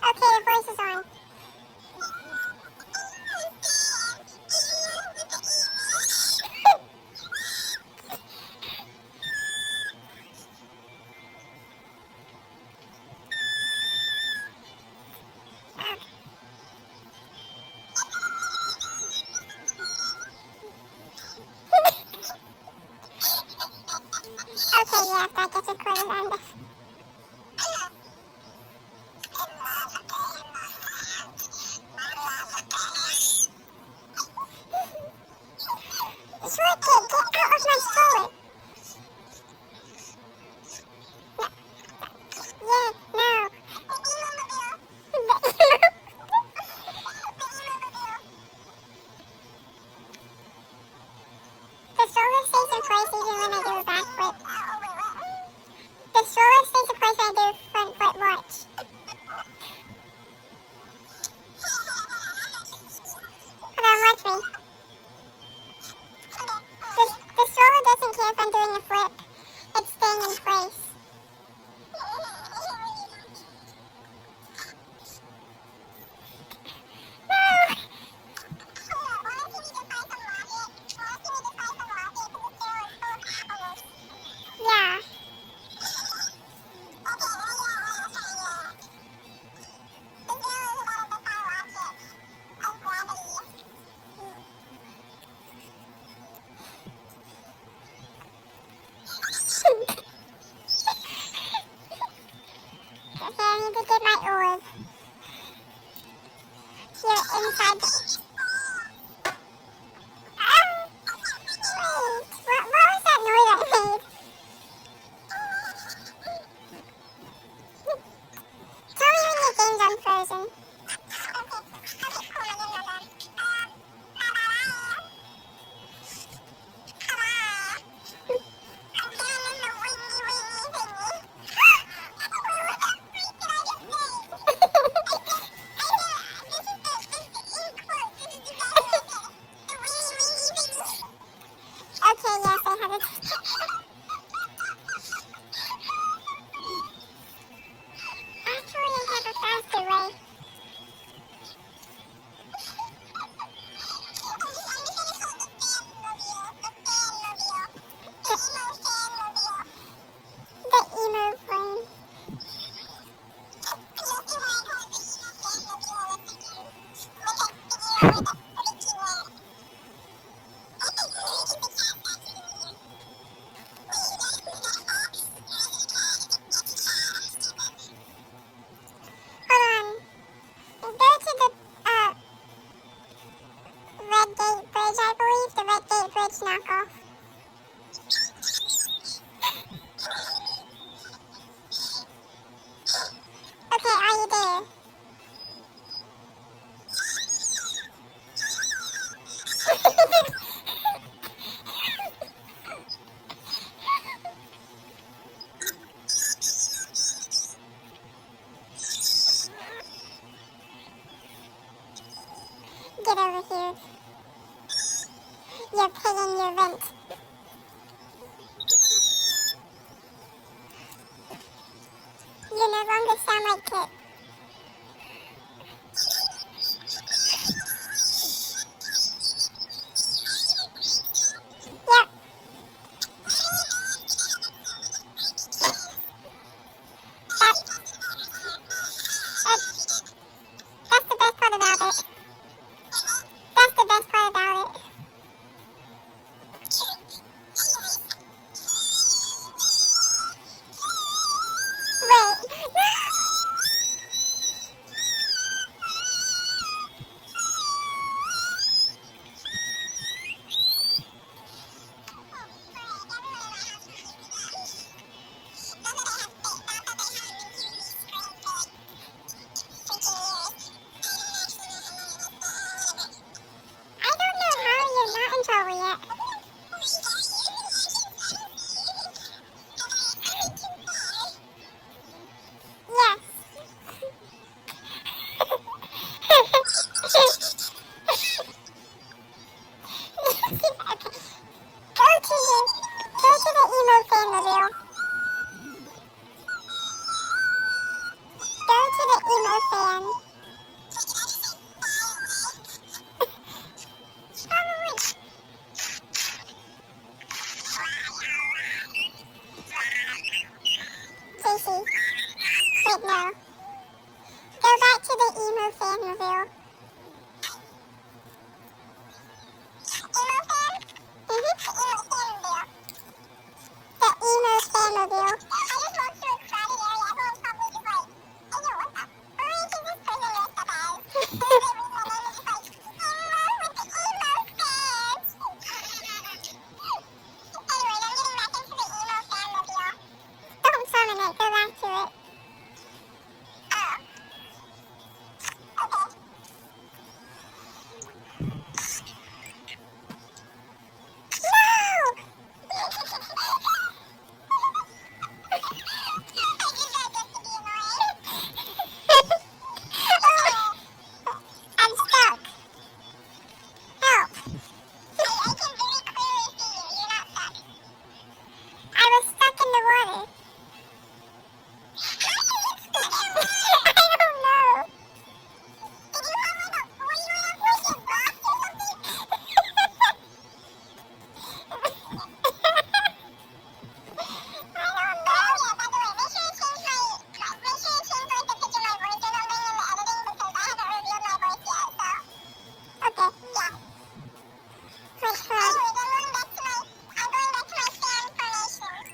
Okay, the voice is on. Okay, yeah, that gets recorded on the... Short kid, get out of my stroller! Yeah, no. The stroller stays in place even when I do a backflip. The stroller stays in place when I do a front foot watch. Hold on, watch me. The stroller doesn't care if I'm doing a flip. It's staying in place. No! Yeah. Okay, I need to get my orb. Here, inside the... Wait, what was that noise I made? Tell me when your game's unfrozen. Okay, yes, I have it. Actually, I have a faster way. The emo plane. Hold on. Go to the Red Gate Bridge, I believe. The Red Gate Bridge knockoff. Okay, are you there? Get over here. You're paying your rent. You no longer sound like Kit. Yep. That's the best part about it. That's the best part about it. Wait. then. Probably. Casey. Wait, no. Go back to the emo fan reveal. Emo fan? Mm-hmm. The emo fan reveal. I just walked through a crowded area. Everyone's probably just like, hey, yo, what's up? Who do you think this person dressed up as? And they read my name and just like, emo with the emo fans. Anyway, I'm getting back into the emo fan reveal. Don't summon it. Go back to it. Oh. Okay. I'm stuck. Help. I can very clearly see you. You're not stuck. I was stuck in the water. I don't know. Did you have like a, were you in a freaking box or something? I don't know. Oh yeah, by the way, make sure you change like the pitch of my voice or something in the editing because I haven't revealed my voice yet, so. Okay, yeah. Wait, hold on. Anyway, I'm going back to my fan formation.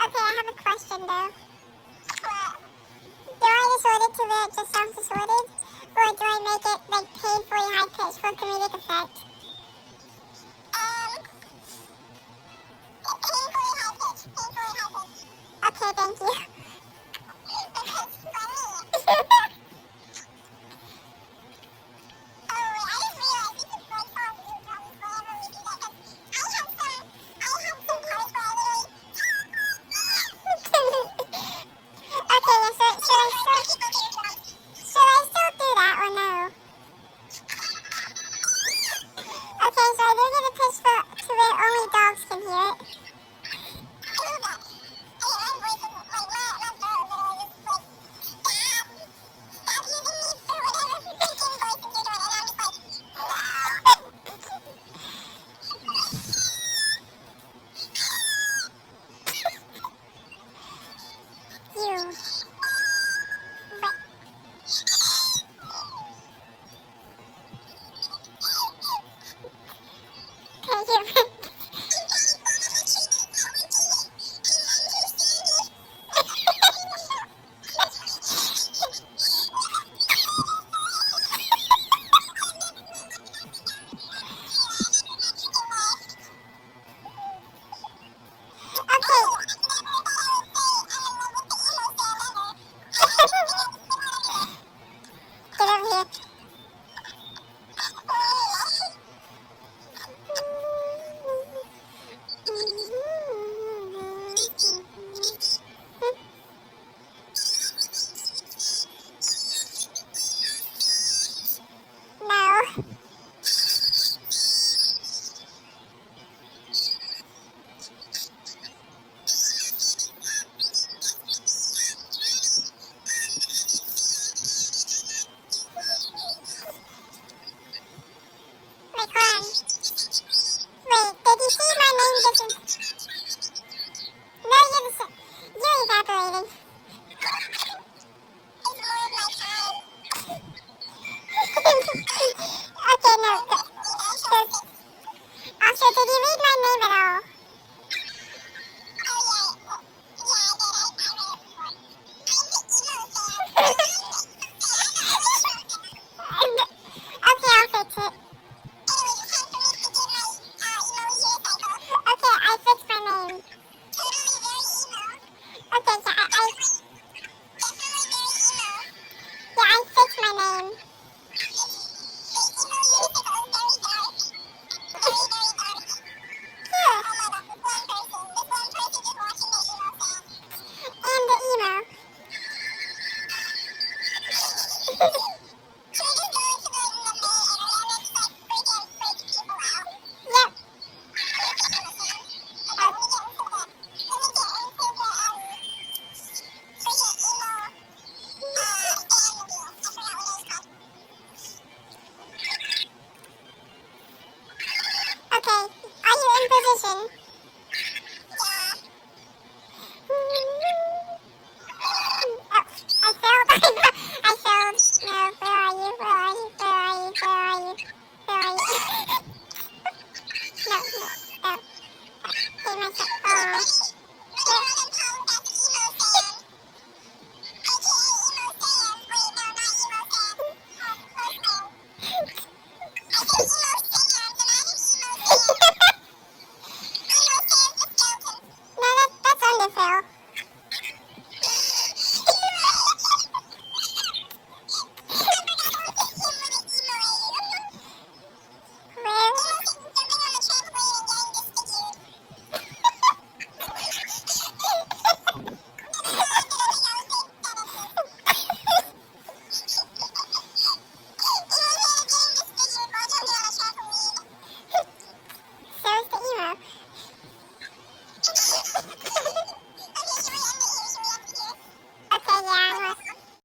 Okay, I have a question though. What? Do I distort it to where it just sounds distorted? Or do I make it like painfully high pitched for comedic effect? Painfully high pitched. Okay, thank you. That's funny. Oh, wait, I just realized we could like all do drums whenever we do that. 'Cause I had some parts where I literally. Okay, yeah, so should I still do that or no? Okay, so I do get a pitch to where only dogs can hear it. I love that. Hey, my voice is like my throat literally just like stop using me for whatever freaking voices you're doing, and I'm just like you. But thank you. Get over here. No. Wait, hold on. Wait, did you see my name doesn't... No, you're evaporating. It's more of my time. Okay, no. Also, did you read my name at all? Oh, yeah. Yeah, I read it before. Okay, I'll fix it. Okay, I fixed my name. Okay, so I fixed my name. Here. And the email.